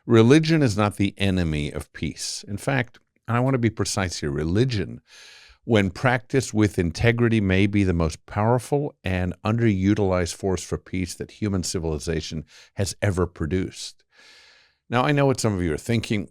Religion is not the enemy of peace. In fact, and I want to be precise here, religion, when practiced with integrity, may be the most powerful and underutilized force for peace that human civilization has ever produced. Now, I know what some of you are thinking.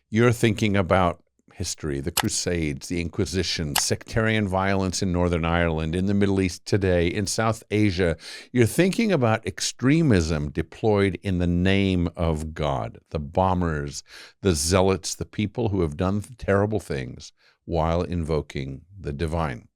You're thinking about history, the Crusades, the Inquisition, sectarian violence in Northern Ireland, in the Middle East today, in South Asia. You're thinking about extremism deployed in the name of God, the bombers, the zealots, the people who have done terrible things while invoking the divine.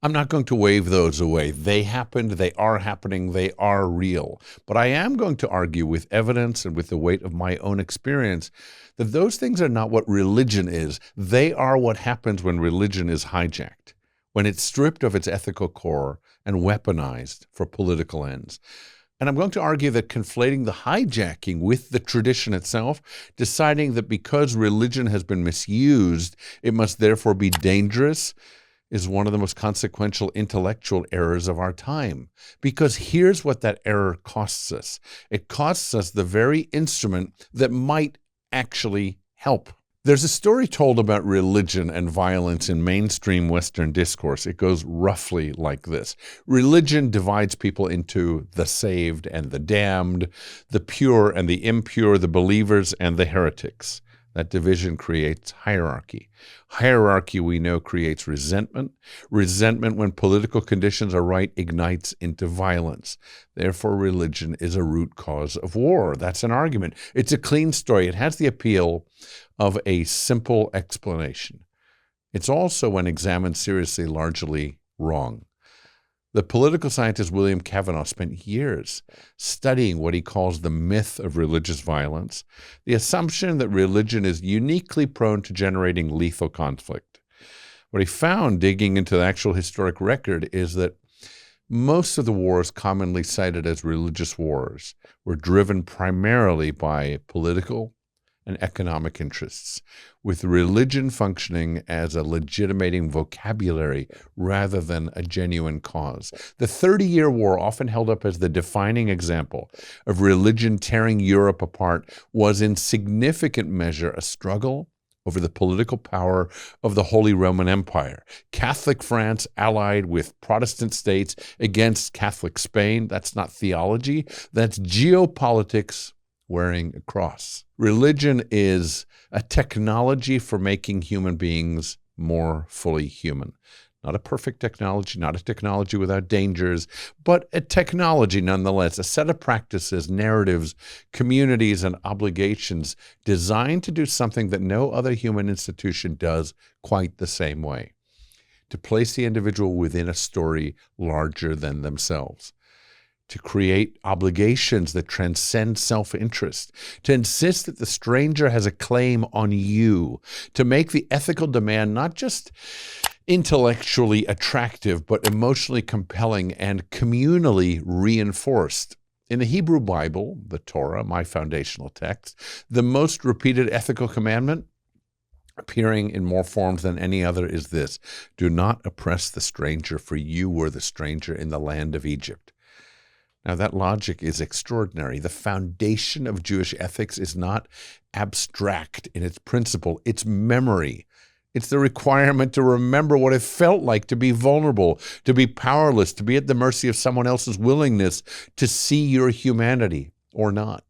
I'm not going to wave those away. They happened, they are happening, they are real. But I am going to argue with evidence and with the weight of my own experience that those things are not what religion is. They are what happens when religion is hijacked, when it's stripped of its ethical core and weaponized for political ends. And I'm going to argue that conflating the hijacking with the tradition itself, deciding that because religion has been misused, it must therefore be dangerous, is one of the most consequential intellectual errors of our time. Because here's what that error costs us. It costs us the very instrument that might actually help. There's a story told about religion and violence in mainstream Western discourse. It goes roughly like this. Religion divides people into the saved and the damned, the pure and the impure, the believers and the heretics. That division creates hierarchy. Hierarchy, we know, creates resentment. Resentment, when political conditions are right, ignites into violence. Therefore, religion is a root cause of war. That's an argument. It's a clean story. It has the appeal of a simple explanation. It's also, when examined seriously, largely wrong. The political scientist William Cavanaugh spent years studying what he calls the myth of religious violence, the assumption that religion is uniquely prone to generating lethal conflict. What he found, digging into the actual historic record, is that most of the wars commonly cited as religious wars were driven primarily by political and economic interests, with religion functioning as a legitimating vocabulary rather than a genuine cause. The 30-Year War, often held up as the defining example of religion tearing Europe apart, was in significant measure a struggle over the political power of the Holy Roman Empire. Catholic France allied with Protestant states against Catholic Spain. That's not theology, that's geopolitics wearing a cross. Religion is a technology for making human beings more fully human. Not a perfect technology, not a technology without dangers, but a technology nonetheless, a set of practices, narratives, communities, and obligations designed to do something that no other human institution does quite the same way: to place the individual within a story larger than themselves, to create obligations that transcend self-interest, to insist that the stranger has a claim on you, to make the ethical demand not just intellectually attractive, but emotionally compelling and communally reinforced. In the Hebrew Bible, the Torah, my foundational text, the most repeated ethical commandment, appearing in more forms than any other, is this: do not oppress the stranger, for you were the stranger in the land of Egypt. Now, that logic is extraordinary. The foundation of Jewish ethics is not abstract in its principle. It's memory. It's the requirement to remember what it felt like to be vulnerable, to be powerless, to be at the mercy of someone else's willingness to see your humanity or not.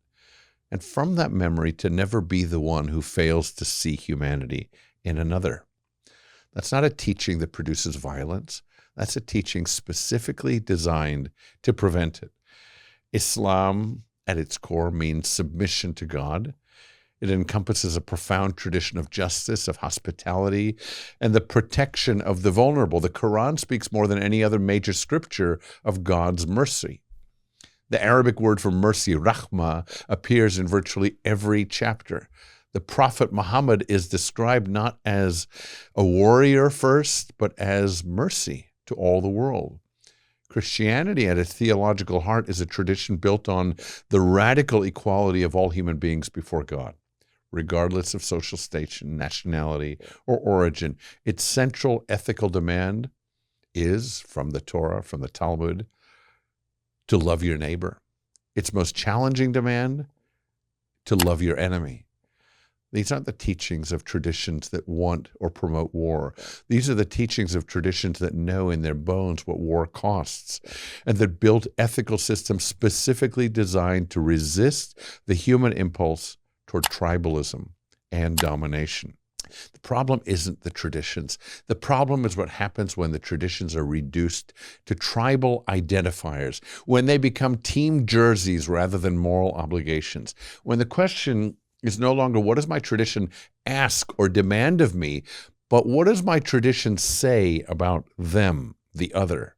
And from that memory, to never be the one who fails to see humanity in another. That's not a teaching that produces violence. That's a teaching specifically designed to prevent it. Islam, at its core, means submission to God. It encompasses a profound tradition of justice, of hospitality, and the protection of the vulnerable. The Quran speaks more than any other major scripture of God's mercy. The Arabic word for mercy, rahmah, appears in virtually every chapter. The Prophet Muhammad is described not as a warrior first, but as mercy to all the world. Christianity, at its theological heart, is a tradition built on the radical equality of all human beings before God, regardless of social station, nationality, or origin. Its central ethical demand is, from the Torah, from the Talmud, to love your neighbor. Its most challenging demand, to love your enemy. These aren't the teachings of traditions that want or promote war. These are the teachings of traditions that know in their bones what war costs, and that built ethical systems specifically designed to resist the human impulse toward tribalism and domination. The problem isn't the traditions. The problem is what happens when the traditions are reduced to tribal identifiers, when they become team jerseys rather than moral obligations, when the question is no longer what does my tradition ask or demand of me, but what does my tradition say about them, the other?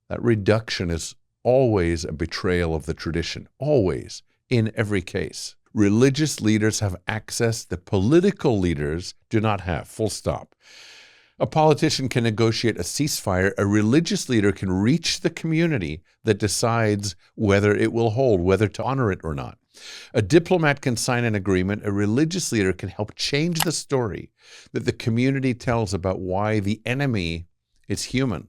That reduction is always a betrayal of the tradition, always, in every case. Religious leaders have access that political leaders do not have, full stop. A politician can negotiate a ceasefire. A religious leader can reach the community that decides whether it will hold, whether to honor it or not. A diplomat can sign an agreement. A religious leader can help change the story that the community tells about why the enemy is human.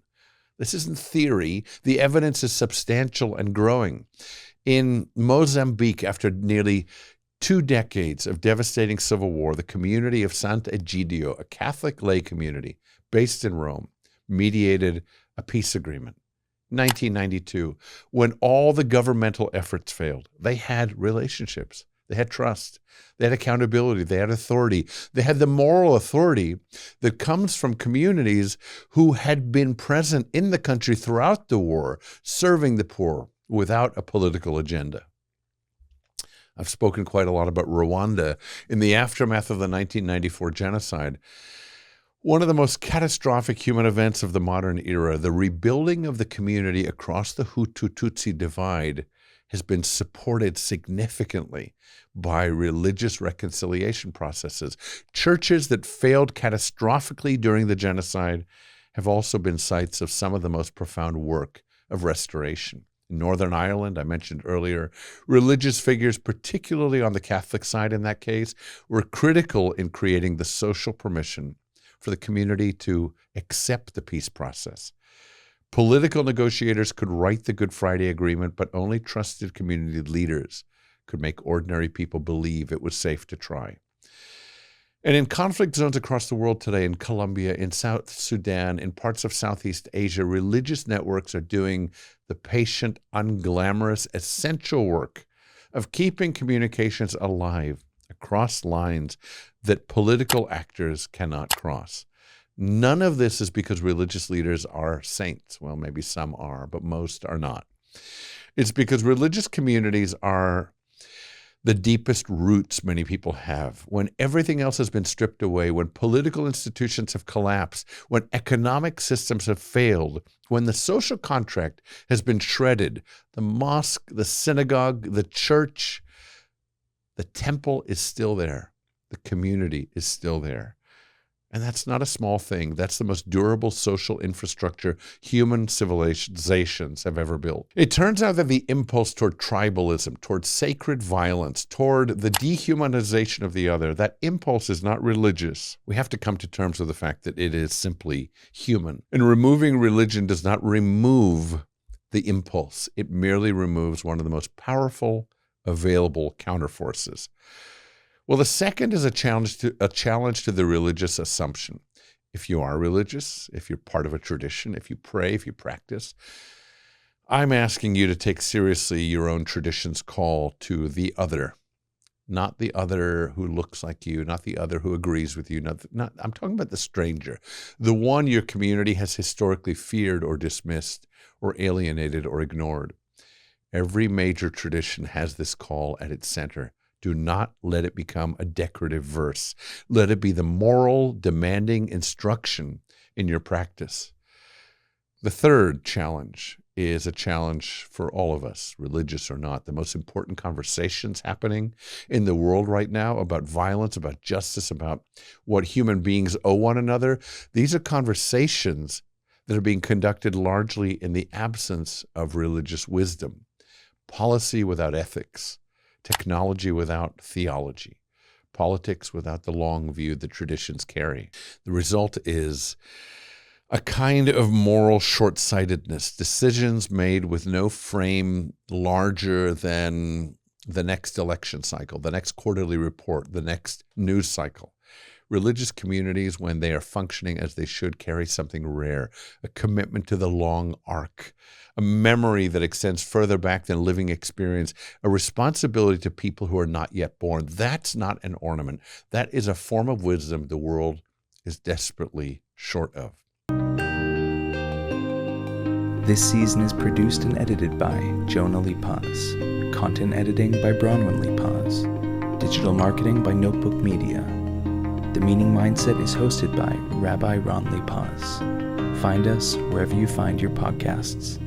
This isn't theory. The evidence is substantial and growing. In Mozambique, after nearly 2 decades of devastating civil war, the community of Sant'Egidio, a Catholic lay community based in Rome, mediated a peace agreement. 1992, when all the governmental efforts failed, they had relationships, they had trust, they had accountability, they had authority, they had the moral authority that comes from communities who had been present in the country throughout the war, serving the poor without a political agenda. I've spoken quite a lot about Rwanda. In the aftermath of the 1994 genocide, one of the most catastrophic human events of the modern era, the rebuilding of the community across the Hutu-Tutsi divide, has been supported significantly by religious reconciliation processes. Churches that failed catastrophically during the genocide have also been sites of some of the most profound work of restoration. In Northern Ireland, I mentioned earlier, religious figures, particularly on the Catholic side in that case, were critical in creating the social permission for the community to accept the peace process. Political negotiators could write the Good Friday Agreement, but only trusted community leaders could make ordinary people believe it was safe to try. And in conflict zones across the world today, in Colombia, in South Sudan, in parts of Southeast Asia, religious networks are doing the patient, unglamorous, essential work of keeping communications alive across lines that political actors cannot cross. None of this is because religious leaders are saints. Well, maybe some are, but most are not. It's because religious communities are the deepest roots many people have. When everything else has been stripped away, when political institutions have collapsed, when economic systems have failed, when the social contract has been shredded, the mosque, the synagogue, the church, the temple is still there. The community is still there. And that's not a small thing. That's the most durable social infrastructure human civilizations have ever built. It turns out that the impulse toward tribalism, toward sacred violence, toward the dehumanization of the other, that impulse is not religious. We have to come to terms with the fact that it is simply human. And removing religion does not remove the impulse. It merely removes one of the most powerful available counterforces. Well, the second is a challenge to the religious assumption. If you are religious, if you're part of a tradition, if you pray, if you practice, I'm asking you to take seriously your own tradition's call to the other, not the other who looks like you, not the other who agrees with you. I'm talking about the stranger, the one your community has historically feared or dismissed or alienated or ignored. Every major tradition has this call at its center. Do not let it become a decorative verse. Let it be the moral, demanding instruction in your practice. The third challenge is a challenge for all of us, religious or not. The most important conversations happening in the world right now about violence, about justice, about what human beings owe one another, these are conversations that are being conducted largely in the absence of religious wisdom. Policy without ethics. Technology without theology, politics without the long view that traditions carry. The result is a kind of moral short-sightedness, decisions made with no frame larger than the next election cycle, the next quarterly report, the next news cycle. Religious communities, when they are functioning as they should, carry something rare, a commitment to the long arc, a memory that extends further back than living experience, a responsibility to people who are not yet born. That's not an ornament. That is a form of wisdom the world is desperately short of. This season is produced and edited by Jonah Li-Paz. Content editing by Bronwyn Li-Paz. Digital marketing by Notebook Media. The Meaning Mindset is hosted by Rabbi Ron Li-Paz. Find us wherever you find your podcasts.